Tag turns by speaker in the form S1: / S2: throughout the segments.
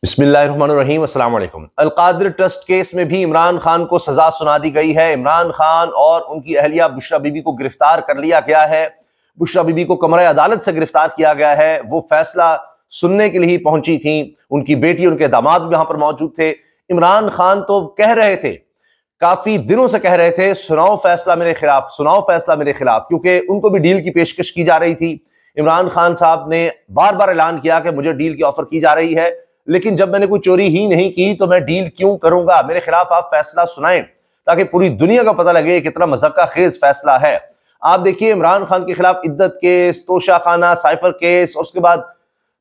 S1: बिस्मिल्लाहिर्रहमानिर्रहीम, अस्सलाम वालेकुम। अल-कादिर ट्रस्ट केस में भी इमरान खान को सजा सुना दी गई है। इमरान खान और उनकी अहलिया बुशरा बीबी को गिरफ्तार कर लिया गया है। बुशरा बीबी को कमरे अदालत से गिरफ्तार किया गया है। वो फैसला सुनने के लिए ही पहुंची थी। उनकी बेटी, उनके दामाद भी वहां पर मौजूद थे। इमरान खान तो कह रहे थे, काफी दिनों से कह रहे थे, सुनाओ फैसला मेरे खिलाफ, सुनाओ फैसला मेरे खिलाफ, क्योंकि उनको भी डील की पेशकश की जा रही थी। इमरान खान साहब ने बार बार ऐलान किया कि मुझे डील की ऑफर की जा रही है, लेकिन जब मैंने कोई चोरी ही नहीं की तो मैं डील क्यों करूंगा, मेरे खिलाफ आप फैसला सुनाएं ताकि पूरी दुनिया को पता लगे कितना मज़क्का खेज फैसला है। आप देखिए, इमरान खान के खिलाफ इद्दत केस, तोशा खाना, साइफर केस और उसके बाद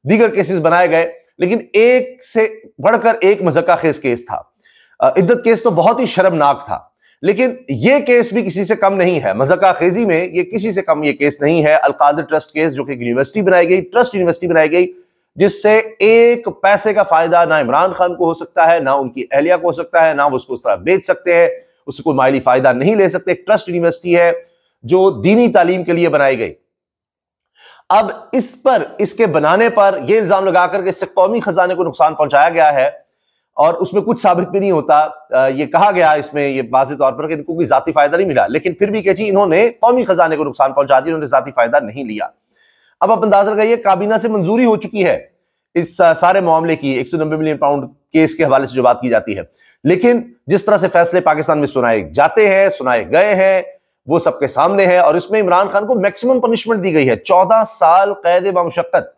S1: दीगर केसेस बनाए गए, लेकिन एक से बढ़कर एक मज़क्का खेज केस था। इद्दत केस तो बहुत ही शर्मनाक था, लेकिन यह केस भी किसी से कम नहीं है। मज़क्का खेजी में ये किसी से कम ये केस नहीं है। अल-कादिर ट्रस्ट केस, जो कि यूनिवर्सिटी बनाई गई, ट्रस्ट यूनिवर्सिटी बनाई गई, जिससे एक पैसे का फायदा ना इमरान खान को हो सकता है, ना उनकी अहलिया को हो सकता है, ना वो उसको उस तरह बेच सकते हैं, उससे कोई माली फायदा नहीं ले सकते। एक ट्रस्ट यूनिवर्सिटी है जो दीनी तालीम के लिए बनाई गई। अब इस पर, इसके बनाने पर यह इल्जाम लगाकर के इससे कौमी खजाने को नुकसान पहुंचाया गया है और उसमें कुछ साबित भी नहीं होता। ये कहा गया इसमें, ये वाज़ेह तौर पर कि इनको कोई जाती फायदा नहीं मिला, लेकिन फिर भी कह जी इन्होंने कौमी खजाने को नुकसान पहुंचा दिया, इन्होंने जाती फायदा नहीं लिया। अब आप अंदाजा लगाइए, काबीना से मंजूरी हो चुकी है इस सारे मामले की, 190 मिलियन पाउंड केस के हवाले से जो बात की जाती है, लेकिन जिस तरह से फैसले पाकिस्तान में सुनाए जाते हैं, सुनाए गए हैं, वो सबके सामने है। और इसमें इमरान खान को मैक्सिमम पनिशमेंट दी गई है, 14 साल कैद बमुशक्कत।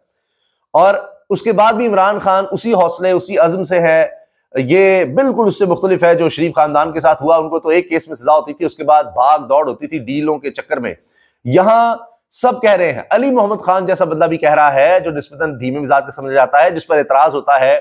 S1: और उसके बाद भी इमरान खान उसी हौसले, उसी अज़्म से है। ये बिल्कुल उससे मुख्तलिफ है जो शरीफ खानदान के साथ हुआ। उनको तो एक केस में सजा होती थी, उसके बाद भाग दौड़ होती थी डीलों के चक्कर में। यहां सब कह रहे हैं, अली मोहम्मद खान जैसा बंदा भी कह रहा है, जो निस्बतन धीमे मिजाज का समझा जाता है, जिस पर एतराज होता है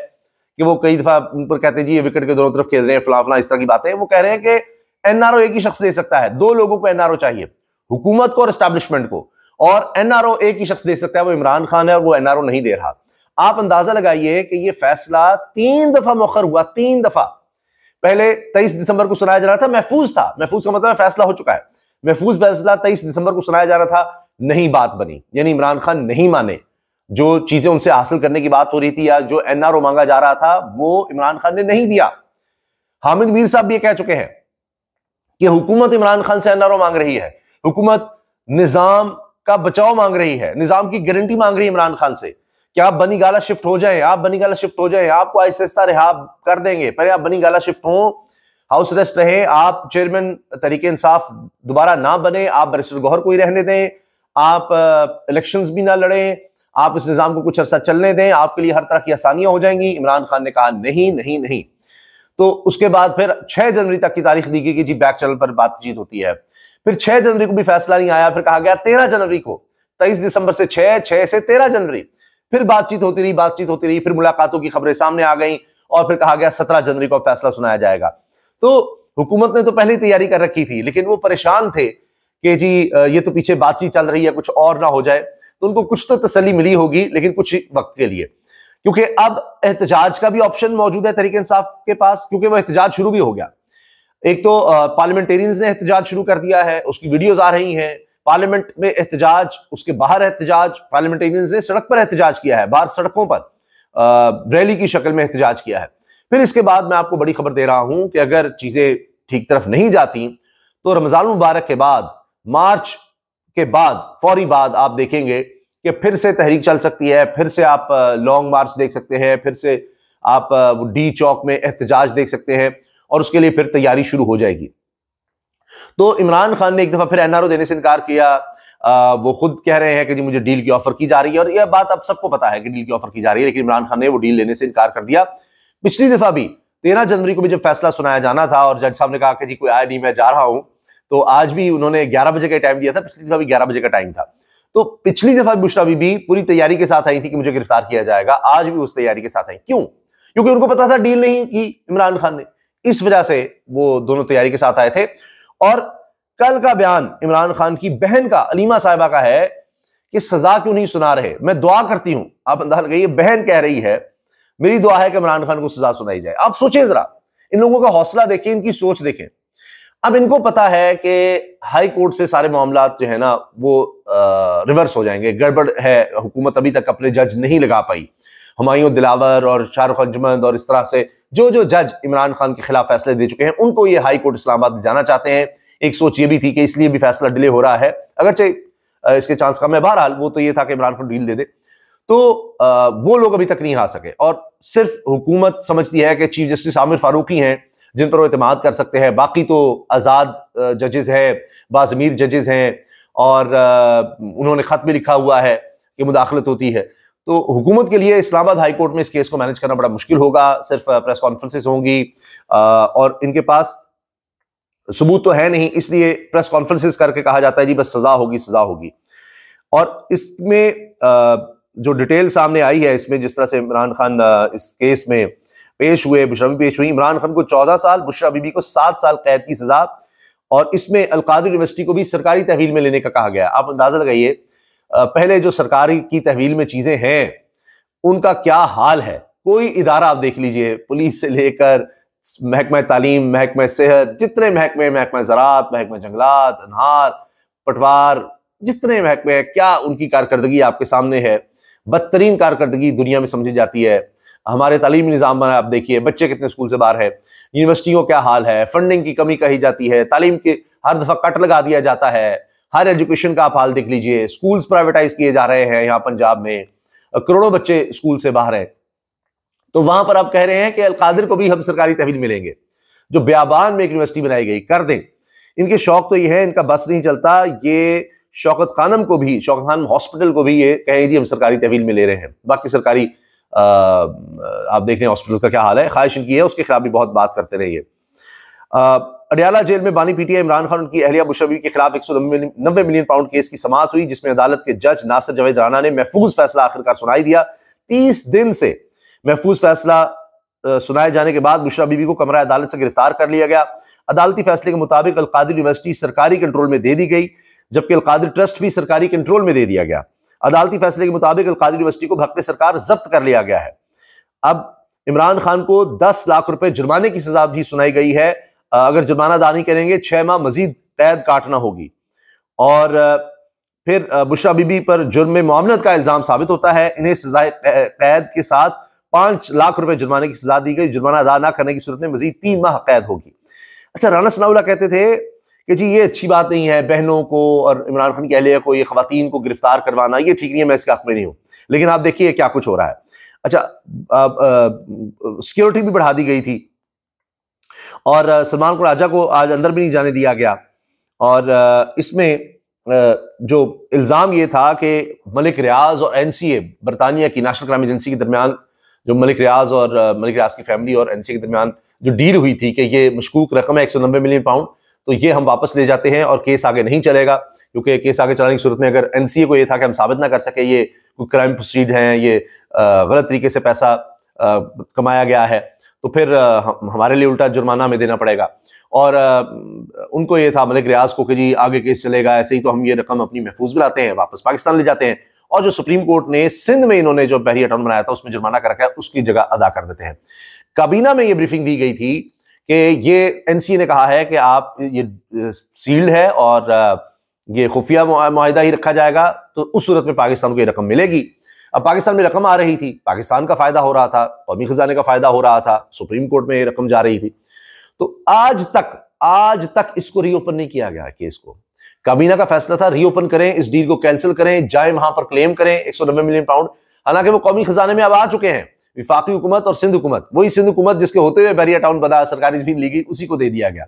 S1: कि वो कई दफा उन पर कहते हैं जी ये विकेट के दोनों तरफ खेल रहे हैं, फलां फलां इस तरह की बातें। वो कह रहे हैं कि एनआरओ एक ही शख्स दे सकता है, दो लोगों को एनआरओ चाहिए, हुकूमत को और एस्टैब्लिशमेंट को, और एनआरओ एक ही शख्स दे सकता है, वो इमरान खान है, और वो एनआरओ नहीं दे रहा। आप अंदाजा लगाइए कि ये फैसला 3 दफा मौखर हुआ, 3 दफा। पहले 23 दिसंबर को सुनाया जा रहा था, महफूज था, महफूज का मतलब फैसला हो चुका है, महफूज फैसला 23 दिसंबर को सुनाया जा रहा था, नहीं बात बनी, यानी इमरान खान नहीं माने। जो चीजें उनसे हासिल करने की बात हो रही थी या जो एनआरओ मांगा जा रहा था, वो इमरान खान ने नहीं दिया। हामिद मीर साहब भी ये कह चुके हैं कि हुकूमत इमरान खान से एनआरओ मांग रही है, हुकूमत निजाम का बचाव मांग रही है, निजाम की गारंटी मांग रही है इमरान खान से कि आप बनी गाला शिफ्ट हो जाएं, आप बनी गाला शिफ्ट हो जाएं, आपको आहिस्ता रिहा कर देंगे, पहले आप बनी गाला शिफ्ट हो, हाउस अरेस्ट रहे, आप चेयरमैन तहरीक इंसाफ दोबारा ना बने, आप बैरिस्टर गौहर को ही रहने दें, आप इलेक्शंस भी ना लड़ें, आप इस निजाम को कुछ अरसा चलने दें, आपके लिए हर तरह की आसानियां हो जाएंगी। इमरान खान ने कहा नहीं नहीं नहीं। तो उसके बाद फिर 6 जनवरी तक की तारीख दी गई कि जी बैक चैनल पर बातचीत होती है। फिर 6 जनवरी को भी फैसला नहीं आया, फिर कहा गया 13 जनवरी को, 23 दिसंबर से 6 से 13 जनवरी फिर बातचीत होती रही, बातचीत होती रही, फिर मुलाकातों की खबरें सामने आ गई और फिर कहा गया 17 जनवरी को फैसला सुनाया जाएगा। तो हुकूमत ने तो पहले ही तैयारी कर रखी थी, लेकिन वो परेशान थे कि जी ये तो पीछे बातचीत चल रही है, कुछ और ना हो जाए। तो उनको कुछ तो तसल्ली मिली होगी, लेकिन कुछ वक्त के लिए, क्योंकि अब एहतजाज का भी ऑप्शन मौजूद है तहरीक इंसाफ के पास, क्योंकि वो एहतजाज शुरू भी हो गया। एक तो पार्लियामेंटेरियंस ने एहतजाज शुरू कर दिया है, उसकी वीडियोज आ रही हैं, पार्लियामेंट में एहतजाज, उसके बाहर एहतजाज, पार्लियामेंटेरियंस ने सड़क पर एहतजाज किया है, बाहर सड़कों पर रैली की शक्ल में एहतजाज किया है। फिर इसके बाद मैं आपको बड़ी खबर दे रहा हूं कि अगर चीजें ठीक तरफ नहीं जाती तो रमजान मुबारक के बाद, मार्च के बाद, फौरी बाद आप देखेंगे कि फिर से तहरीक चल सकती है, फिर से आप लॉन्ग मार्च देख सकते हैं, फिर से आप डी चौक में एहतजाज देख सकते हैं, और उसके लिए फिर तैयारी शुरू हो जाएगी। तो इमरान खान ने एक दफा फिर एनआरओ देने से इनकार किया। वो खुद कह रहे हैं कि जी मुझे डील की ऑफर की जा रही है, और यह बात अब सबको पता है कि डील की ऑफर की जा रही है, लेकिन इमरान खान ने वो डील लेने से इनकार कर दिया। पिछली दफा भी 13 जनवरी को भी जब फैसला सुनाया जाना था और जज साहब ने कहा कि जी कोई आया नहीं, मैं जा रहा हूं, तो आज भी उन्होंने 11 बजे का टाइम दिया था, पिछली दफा भी 11 बजे का टाइम था। तो पिछली दफा बुशरा बीबी पूरी तैयारी के साथ आई थी कि मुझे गिरफ्तार किया जाएगा, आज भी उस तैयारी के साथ आई। क्यों? क्योंकि उनको पता था डील नहीं की इमरान खान ने, इस वजह से वो दोनों तैयारी के साथ आए थे। और कल का बयान इमरान खान की बहन का, अलीमा साहिबा का है कि सजा क्यों नहीं सुना रहे, मैं दुआ करती हूं। आप अंदाजा लगाइए, बहन कह रही है मेरी दुआ है कि इमरान खान को सजा सुनाई जाए। आप सोचें जरा, इन लोगों का हौसला देखें, इनकी सोच देखें। अब इनको पता है कि हाई कोर्ट से सारे मामला जो है ना वो रिवर्स हो जाएंगे, गड़बड़ है, हुकूमत अभी तक अपने जज नहीं लगा पाई, हुमायूं दिलावर और शाहरुख अंजुमन और इस तरह से जो जो जज इमरान खान के खिलाफ फैसले दे चुके हैं उनको ये हाई कोर्ट इस्लामाबाद जाना चाहते हैं। एक सोच ये भी थी कि इसलिए भी फैसला डिले हो रहा है, अगरचे इसके चांस कम है। बहरहाल वो तो ये था कि इमरान खान डील दे दे, तो वो लोग अभी तक नहीं आ सके और सिर्फ हुकूमत समझती है कि चीफ जस्टिस आमिर फारूकी हैं जिन पर वो एतमाद कर सकते हैं, बाकी तो आज़ाद जजेस हैं, बाज़मीर जजेस हैं और उन्होंने खत भी लिखा हुआ है कि मुदाखलत होती है। तो हुकूमत के लिए इस्लामाबाद हाई कोर्ट में इस केस को मैनेज करना बड़ा मुश्किल होगा। सिर्फ प्रेस कॉन्फ्रेंसेस होंगी और इनके पास सबूत तो है नहीं, इसलिए प्रेस कॉन्फ्रेंसेस करके कहा जाता है जी बस सजा होगी सजा होगी। और इसमें जो डिटेल सामने आई है, इसमें जिस तरह से इमरान खान इस केस में पेश हुए, बुशरा बीबी पेश हुई, इमरान खान को 14 साल, बुशरा बीबी को 7 साल कैद की सजा, और इसमें अल-कादिर यूनिवर्सिटी को भी सरकारी तहवील में लेने का कहा गया। आप अंदाजा लगाइए पहले जो सरकारी की तहवील में चीजें हैं उनका क्या हाल है। कोई इदारा आप देख लीजिए, पुलिस से लेकर महकमा तालीम, महकमा सेहत, जितने महकमे, महकमा ज़राअत, महकमा जंगलात, अनहार, पटवार, जितने महकमे, क्या उनकी कारकर्दगी आपके सामने है। बदतरीन कारकर्दगी दुनिया में समझी जाती है। हमारे तालीमी निज़ाम में आप देखिए बच्चे कितने स्कूल से बाहर है, यूनिवर्सिटियों क्या हाल है, फंडिंग की कमी कही जाती है, तालीम के हर दफ़ा कट लगा दिया जाता है। हायर एजुकेशन का आप हाल देख लीजिए, स्कूल्स प्राइवेटाइज किए जा रहे हैं यहाँ पंजाब में, करोड़ों बच्चे स्कूल से बाहर हैं। तो वहां पर आप कह रहे हैं कि अल-कादिर को भी हम सरकारी तहवील मिलेंगे। जो ब्याबान में एक यूनिवर्सिटी बनाई गई कर दें। इनके शौक तो ये है, इनका बस नहीं चलता, ये शौकत खानम को भी, शौकत खानम हॉस्पिटल को भी ये कहें जी हम सरकारी तहवील में ले रहे हैं। बाकी सरकारी आप देख रहे हैं हॉस्पिटल का क्या हाल है, ख्वाहिश इनकी है उसके खिलाफ भी बहुत बात करते रहिए। अडयाला जेल में बानी पीटीआई इमरान खान उनकी अहलिया बुशरा बीबी के खिलाफ 190 मिलियन पाउंड केस की समाअत हुई, जिसमें अदालत के जज नासिर जावेद राना ने महफूज फैसला आखिरकार सुनाई दिया। 30 दिन से महफूज फैसला सुनाए जाने के बाद बुशरा बीबी को कमरा अदालत से गिरफ्तार कर लिया गया। अदालती फैसले के मुताबिक अल-कादिर यूनिवर्सिटी सरकारी कंट्रोल में दे दी गई, जबकि अल-कादिर ट्रस्ट भी सरकारी कंट्रोल में दे दिया गया। अदालती फैसले के मुताबिक अल-कादिर यूनिवर्सिटी को बहक़ सरकार जब्त कर लिया गया है। अब इमरान खान को 10 लाख रुपए जुर्माने की सजा भी सुनाई गई है। अगर जुर्माना अदा नहीं करेंगे 6 माह मजीद कैद काटना होगी। और फिर बुशरा बीबी पर जुर्म में मुआवनत का इल्जाम साबित होता है, इन्हें सजाए कैद के साथ 5 लाख रुपए जुर्माने की सजा दी गई। जुर्माना अदा ना करने की सूरत में मजीद 3 माह कैद होगी। अच्छा, राना सनाउल्लाह कहते थे कि जी ये अच्छी बात नहीं है, बहनों को और इमरान खान की अहलिया को, ये खवातीन को गिरफ्तार करवाना ये ठीक नहीं है, मैं इसके हक में नहीं हूं। लेकिन आप देखिए क्या कुछ हो रहा है। अच्छा, सिक्योरिटी भी बढ़ा दी गई थी और सलमान राजा को आज अंदर भी नहीं जाने दिया गया। और इसमें जो इल्ज़ाम ये था कि मलिक रियाज और एनसीए, बरतानिया की नेशनल क्राइम एजेंसी के दरमियान, जो मलिक रियाज की फैमिली और एनसीए के दरमियान जो डील हुई थी कि ये मशकूक रकम है 190 मिलियन पाउंड, तो ये हम वापस ले जाते हैं और केस आगे नहीं चलेगा, क्योंकि केस आगे चलाने की सूरत में अगर एनसीए को ये था कि हम साबित ना कर सके ये कोई क्राइम प्रोसीड हैं, ये गलत तरीके से पैसा कमाया गया है, तो फिर हमारे लिए उल्टा जुर्माना हमें देना पड़ेगा। और उनको ये था मलिक रियाज को कि जी आगे केस चलेगा, ऐसे ही तो हम ये रकम अपनी महफूज बनाते हैं, वापस पाकिस्तान ले जाते हैं, और जो सुप्रीम कोर्ट ने सिंध में इन्होंने जो बहरिया टाउन बनाया था उसमें जुर्माना कर रखा है उसकी जगह अदा कर देते हैं। काबीना में ये ब्रीफिंग दी गई थी कि ये एनसीए ने कहा है कि आप ये सील्ड है और ये खुफिया मुआहिदा ही रखा जाएगा, तो उस सूरत में पाकिस्तान को ये रकम मिलेगी। अब पाकिस्तान में रकम आ रही थी, पाकिस्तान का फायदा हो रहा था, कौमी खजाने का फायदा हो रहा था, सुप्रीम कोर्ट में ये रकम जा रही थी। तो आज तक इसको रीओपन नहीं किया गया केस को। काबीना का फैसला था रीओपन करें, इस डील को कैंसिल करें, जाए वहां पर क्लेम करें 190 मिलियन पाउंड। हालांकि वो कौमी खजाने में अब आ चुके हैं, विफाकी हुकूमत और सिंध हुकूमत, वही सिंध हुकूमत जिसके होते हुए बहरिया टाउन बना, सरकारी जमीन ली गई, उसी को दे दिया गया।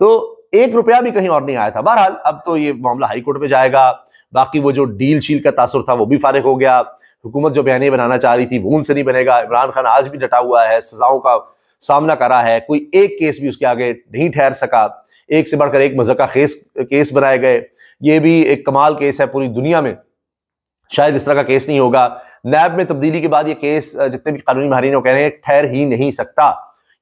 S1: तो 1 रुपया भी कहीं और नहीं आया था। बहरहाल अब तो ये मामला हाई कोर्ट में जाएगा। बाकी वो जो डील शील का तासुर था वो भी फारिग हो गया। हुकूमत जो बयानिया बनाना चाह रही थी वो उनसे नहीं बनेगा। इमरान खान आज भी डटा हुआ है, सजाओं का सामना कर रहा है, कोई एक केस भी उसके आगे नहीं ठहर सका। एक से बढ़कर एक मज़ाक़ा केस बनाए गए। ये भी एक कमाल केस है, पूरी दुनिया में शायद इस तरह का केस नहीं होगा। नैब में तब्दीली के बाद ये केस जितने भी कानूनी माहिरीन कह रहे हैं ठहर ही नहीं सकता,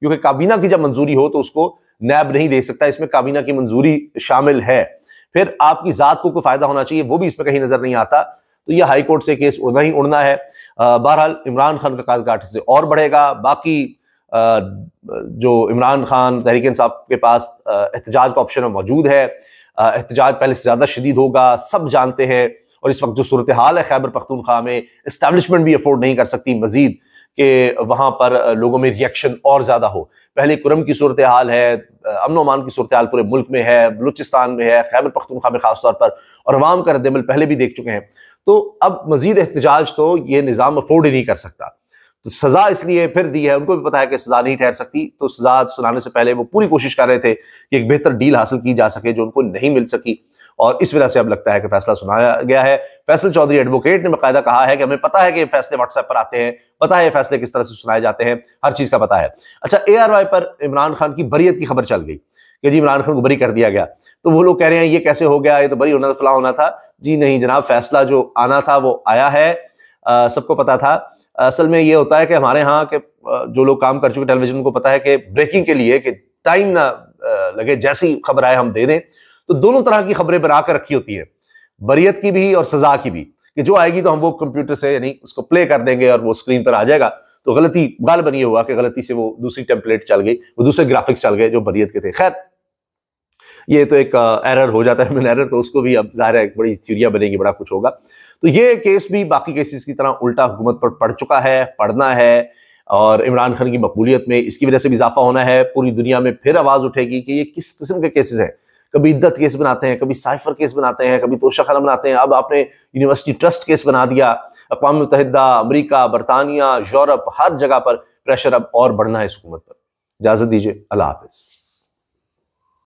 S1: क्योंकि काबीना की जब मंजूरी हो तो उसको नैब नहीं दे सकता, इसमें काबीना की मंजूरी शामिल है। फिर आपकी जात को कोई फायदा होना चाहिए, वो भी इसमें कहीं नजर नहीं आता। तो ये हाई कोर्ट से केस उड़ना ही उड़ना है। बहरहाल इमरान खान का काट से और बढ़ेगा। बाकी जो इमरान खान तहरीक इंसाफ के पास एहतजाज का ऑप्शन मौजूद है, एहतजाज पहले से ज्यादा शदीद होगा, सब जानते हैं। और इस वक्त जो सूरत हाल है खैबर पख्तूनख्वा में, इस्टेब्लिशमेंट भी अफोर्ड नहीं कर सकती मजीद कि वहाँ पर लोगों में रिएक्शन और ज़्यादा हो। पहले कुरम की सूरत हाल है, अमन अमान की सूरत हाल पूरे मुल्क में है, बलूचिस्तान में है, खैबर पख्तूनख्वा में खासतौर पर, और अवाम का रद्द-ए-अमल पहले भी देख चुके हैं। तो अब मजीद एहतजाज तो ये निज़ाम अफोर्ड ही नहीं कर सकता। तो सजा इसलिए फिर दी है, उनको भी पता है कि सजा नहीं ठहर सकती, तो सजा सुनाने से पहले वो पूरी कोशिश कर रहे थे कि एक बेहतर डील हासिल की जा सके जो उनको नहीं मिल सकी, और इस वजह से अब लगता है कि फैसला सुनाया गया है। फैसल चौधरी एडवोकेट ने बाकायदा कहा है कि हमें पता है कि फैसले व्हाट्सएप पर आते हैं, पता है फैसले किस तरह से सुनाए जाते हैं, हर चीज का पता है। अच्छा, ARY पर इमरान खान की बरियत की खबर चल गई कि जी इमरान खान को बरी कर दिया गया, तो वो लोग कह रहे हैं ये कैसे हो गया, ये तो बरी होना, फला होना था। जी नहीं जनाब, फैसला जो आना था वो आया है, सबको पता था। असल में ये होता है कि हमारे यहाँ के जो लोग काम कर चुके टेलीविजन को पता है कि ब्रेकिंग के लिए कि टाइम ना लगे, जैसी खबर आए हम दे दें, तो दोनों तरह की खबरें बना कर रखी होती है, बरियत की भी और सजा की भी, कि जो आएगी तो हम वो कंप्यूटर से यानी उसको प्ले कर देंगे और वो स्क्रीन पर आ जाएगा। तो गलती गालिबन ये हुआ कि गलती से वो दूसरी टेम्पलेट चल गई, वो दूसरे ग्राफिक्स चल गए जो बरियत के थे। खैर ये तो एक एरर हो जाता है, ह्यूमन एरर, तो उसको भी अब जाहिर है बड़ी थ्योरियां बनेगी, बड़ा कुछ होगा। तो ये केस भी बाकी केसेस की तरह उल्टा हुकूमत पर पड़ चुका है, पड़ना है, और इमरान खान की मकबूलियत में इसकी वजह से भी इजाफा होना है। पूरी दुनिया में फिर आवाज उठेगी कि ये किस किस्म के केसेस हैं। कभी इद्दत केस बनाते हैं, कभी साइफर केस बनाते हैं, कभी तोशाखाना बनाते हैं, अब आपने यूनिवर्सिटी ट्रस्ट केस बना दिया। अक़वाम मुत्तहिदा, अमरीका, बरतानिया, यूरोप, हर जगह पर प्रेशर अब और बढ़ना है इस हुकूमत पर। इजाजत दीजिए, अल्लाह हाफिज।